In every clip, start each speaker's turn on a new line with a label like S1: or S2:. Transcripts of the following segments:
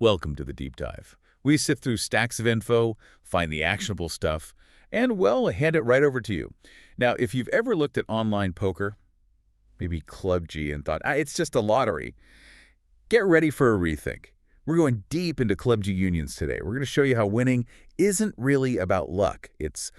S1: Welcome to the deep dive. We sift through stacks of info, find the actionable stuff, and, well, hand it right over to you. Now, if you've ever looked at online poker, maybe ClubG, and thought, it's just a lottery, get ready for a rethink. We're going deep into ClubGG Unions today. We're going to show you how winning isn't really about luck. It's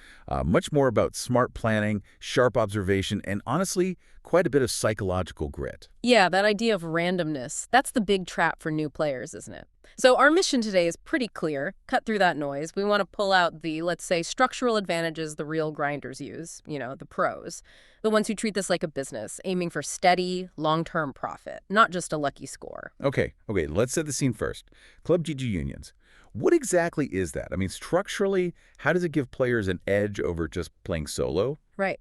S1: much more about smart planning, sharp observation, and honestly, quite a bit of psychological grit.
S2: Yeah, that idea of randomness, that's the big trap for new players, isn't it? So our mission today is pretty clear. Cut through that noise. We want to pull out the, let's say, structural advantages the real grinders use, the pros. The ones who treat this like a business, aiming for steady, long-term profit, not just a lucky score.
S1: Okay, let's set the scene first. ClubGG Unions. What exactly is that? I mean, structurally, how does it give players an edge over just playing solo?
S2: Right.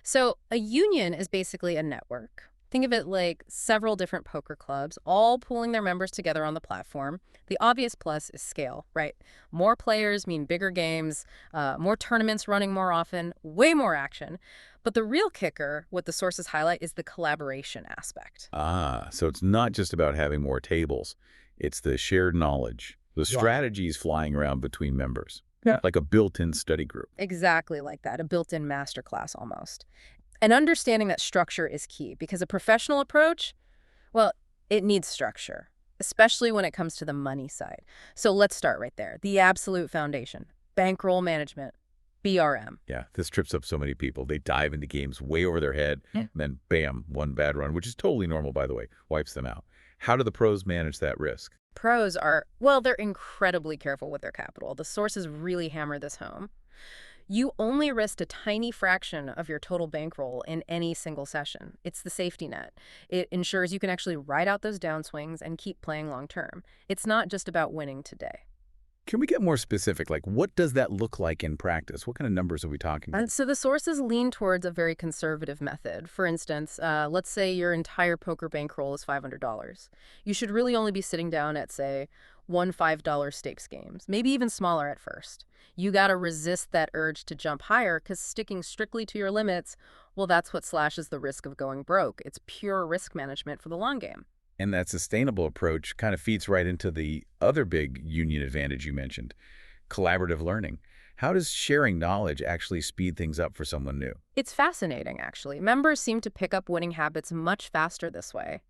S2: So a union is basically a network. Think of it like several different poker clubs, all pooling their members together on the platform. The obvious plus is scale, right? More players mean bigger games, more tournaments running more often, way more action. But the real kicker, what the sources highlight, is the collaboration aspect.
S1: So it's not just about having more tables. It's the shared knowledge, the strategies flying around between members. Yeah. Like a built-in study group.
S2: Exactly like that, a built-in masterclass almost. And understanding that structure is key because a professional approach, well, it needs structure, especially when it comes to the money side. So let's start right there. The absolute foundation, bankroll management, BRM.
S1: Yeah, this trips up so many people. They dive into games way over their head, and then bam, one bad run, which is totally normal, by the way, wipes them out. How do the pros manage that risk?
S2: Pros are, well, they're incredibly careful with their capital. The sources really hammer this home. You only risk a tiny fraction of your total bankroll in any single session. It's the safety net. It ensures you can actually ride out those downswings and keep playing long term. It's not just about winning today.
S1: Can we get more specific? Like, what does that look like in practice? What kind of numbers are we talking about?
S2: And so the sources lean towards a very conservative method. For instance, let's say your entire poker bankroll is $500. You should really only be sitting down at, say, one $5 stakes games, maybe even smaller at first. You got to resist that urge to jump higher because sticking strictly to your limits, well, that's what slashes the risk of going broke. It's pure risk management for the long game.
S1: And that sustainable approach kind of feeds right into the other big union advantage you mentioned, collaborative learning. How does sharing knowledge actually speed things up for someone new?
S2: It's fascinating, actually. Members seem to pick up winning habits much faster this way.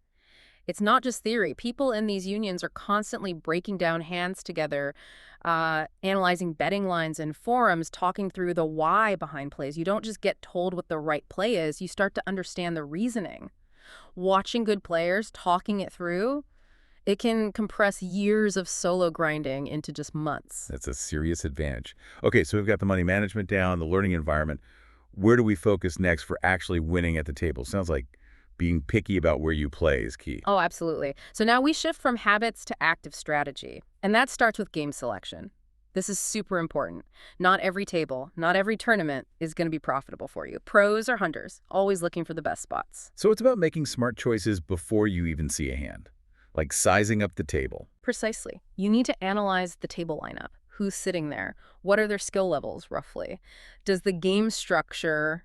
S2: It's not just theory. People in these unions are constantly breaking down hands together, analyzing betting lines in forums, talking through the why behind plays. You don't just get told what the right play is. You start to understand the reasoning. Watching good players, talking it through, it can compress years of solo grinding into just months.
S1: That's a serious advantage. Okay, so we've got the money management down, the learning environment. Where do we focus next for actually winning at the table? Sounds like being picky about where you play is key.
S2: Oh, absolutely. So now we shift from habits to active strategy, and that starts with game selection. This is super important. Not every table, not every tournament is going to be profitable for you. Pros or hunters, always looking for the best spots.
S1: So it's about making smart choices before you even see a hand, like sizing up the table.
S2: Precisely. You need to analyze the table lineup. Who's sitting there? What are their skill levels, roughly? Does the game structure,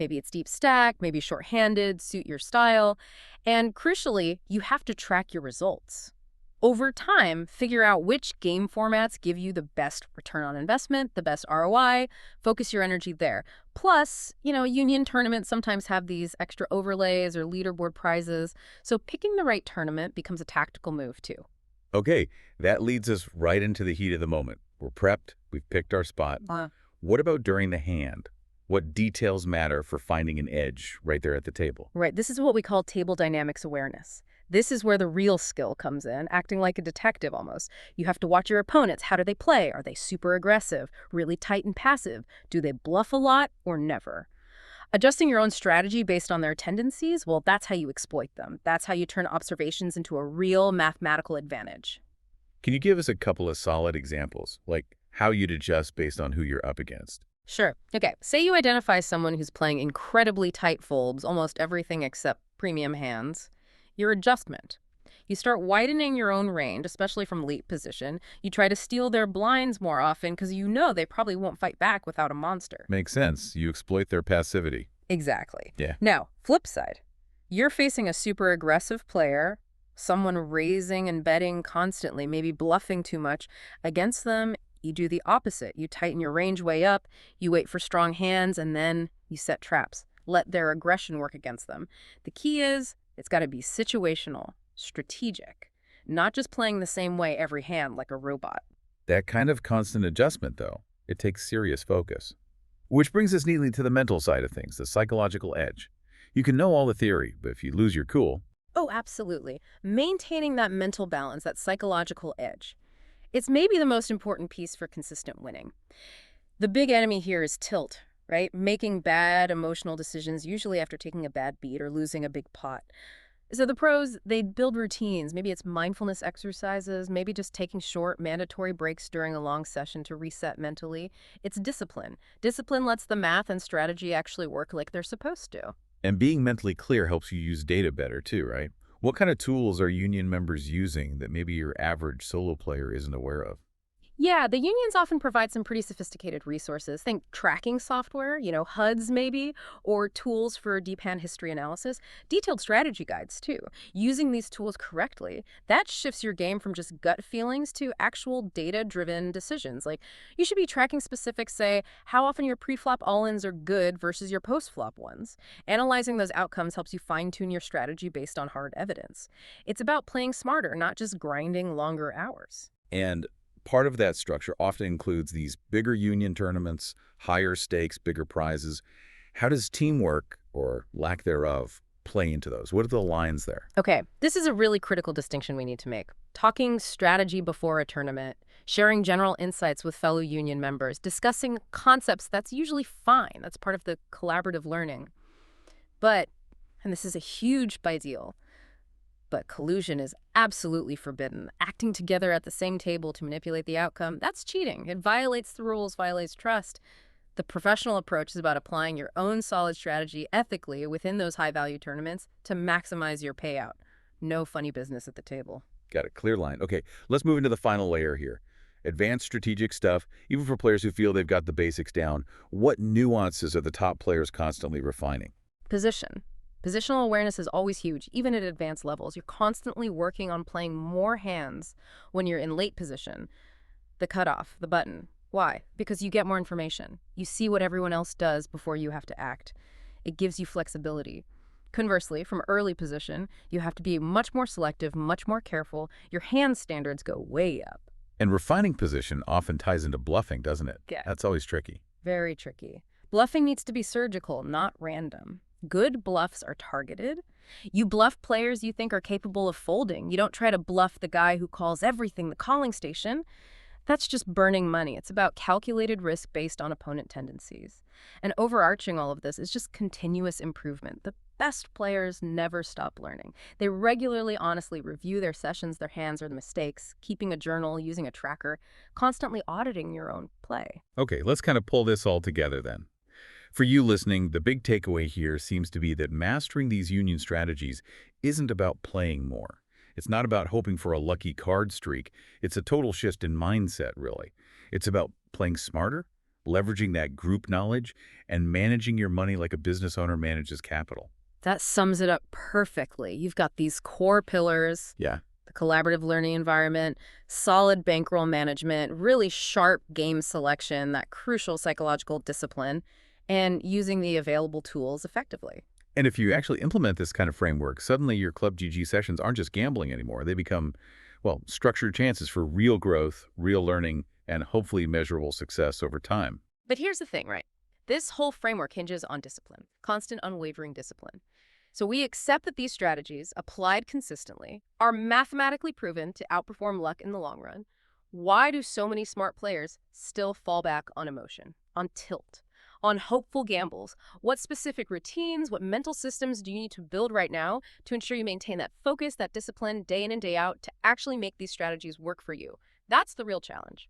S2: maybe it's deep stack, maybe short-handed, suit your style? And crucially, you have to track your results. Over time, figure out which game formats give you the best return on investment, the best ROI, focus your energy there. Plus, union tournaments sometimes have these extra overlays or leaderboard prizes, so picking the right tournament becomes a tactical move too.
S1: Okay, that leads us right into the heat of the moment. We're prepped, we've picked our spot. What about during the hand? What details matter for finding an edge right there at the table?
S2: Right, this is what we call table dynamics awareness. This is where the real skill comes in, acting like a detective almost. You have to watch your opponents. How do they play? Are they super aggressive, really tight and passive? Do they bluff a lot or never? Adjusting your own strategy based on their tendencies, well, that's how you exploit them. That's how you turn observations into a real mathematical advantage.
S1: Can you give us a couple of solid examples, like how you'd adjust based on who you're up against?
S2: Sure. Okay, say you identify someone who's playing incredibly tight folds, almost everything except premium hands. Your adjustment. You start widening your own range, especially from lead position. You try to steal their blinds more often because you know they probably won't fight back without a monster.
S1: Makes sense. You exploit their passivity.
S2: Exactly.
S1: Yeah.
S2: Now, flip side. You're facing a super aggressive player Someone raising and betting constantly, maybe bluffing too much. Against them, you do the opposite. You tighten your range way up, you wait for strong hands, and then you set traps. Let their aggression work against them. The key is it's got to be situational, strategic, not just playing the same way every hand like a robot.
S1: That kind of constant adjustment, though, it takes serious focus. Which brings us neatly to the mental side of things, the psychological edge. You can know all the theory, but if you lose your cool,
S2: Oh, absolutely. Maintaining that mental balance, that psychological edge. It's maybe the most important piece for consistent winning. The big enemy here is tilt, right? Making bad emotional decisions, usually after taking a bad beat or losing a big pot. So the pros, they build routines. Maybe it's mindfulness exercises, maybe just taking short, mandatory breaks during a long session to reset mentally. It's discipline. Discipline lets the math and strategy actually work like they're supposed to.
S1: and being mentally clear helps you use data better too, right? What kind of tools are union members using that maybe your average solo player isn't aware of?
S2: Yeah, the unions often provide some pretty sophisticated resources. Think tracking software, HUDs maybe, or tools for deep hand history analysis, detailed strategy guides too. Using these tools correctly, that shifts your game from just gut feelings to actual data-driven decisions. Like you should be tracking specifics, say, how often your pre-flop all-ins are good versus your post-flop ones. Analyzing those outcomes helps you fine-tune your strategy based on hard evidence. It's about playing smarter, not just grinding longer hours.
S1: And part of that structure often includes these bigger union tournaments, higher stakes, bigger prizes. How does teamwork, or lack thereof, play into those? What are the lines there?
S2: Okay, this is a really critical distinction we need to make. Talking strategy before a tournament, sharing general insights with fellow union members, discussing concepts, that's usually fine. That's part of the collaborative learning. But, and this is a huge big deal, but collusion is absolutely forbidden. Acting together at the same table to manipulate the outcome, that's cheating. It violates the rules, violates trust. The professional approach is about applying your own solid strategy ethically within those high-value tournaments to maximize your payout. No funny business at the table.
S1: Got a clear line. Okay, let's move into the final layer here. Advanced strategic stuff, even for players who feel they've got the basics down. What nuances are the top players constantly refining?
S2: Position. Positional awareness is always huge, even at advanced levels. You're constantly working on playing more hands when you're in late position. The cutoff, the button. Why? Because you get more information. You see what everyone else does before you have to act. It gives you flexibility. Conversely, from early position, you have to be much more selective, much more careful. Your hand standards go way up.
S1: And refining position often ties into bluffing, doesn't it?
S2: Yeah.
S1: That's always tricky.
S2: Very tricky. Bluffing needs to be surgical, not random. Good bluffs are targeted. You bluff players you think are capable of folding. You don't try to bluff the guy who calls everything the calling station. That's just burning money. It's about calculated risk based on opponent tendencies. And overarching all of this is just continuous improvement. The best players never stop learning. They regularly, honestly review their sessions, their hands, or the mistakes, keeping a journal, using a tracker, constantly auditing your own play.
S1: Okay, let's kind of pull this all together then. For you listening, the big takeaway here seems to be that mastering these union strategies isn't about playing more. It's not about hoping for a lucky card streak. It's a total shift in mindset, really. It's about playing smarter, leveraging that group knowledge, and managing your money like a business owner manages capital.
S2: That sums it up perfectly. You've got these core pillars,
S1: Yeah.
S2: the collaborative learning environment, solid bankroll management, really sharp game selection, that crucial psychological discipline, and using the available tools effectively.
S1: And if you actually implement this kind of framework, suddenly your ClubGG sessions aren't just gambling anymore. They become, well, structured chances for real growth, real learning, and hopefully measurable success over time.
S2: But here's the thing, right? This whole framework hinges on discipline, constant unwavering discipline. So we accept that these strategies, applied consistently, are mathematically proven to outperform luck in the long run. Why do so many smart players still fall back on emotion, on tilt, on hopeful gambles? What specific routines, what mental systems do you need to build right now to ensure you maintain that focus, that discipline day in and day out to actually make these strategies work for you? That's the real challenge.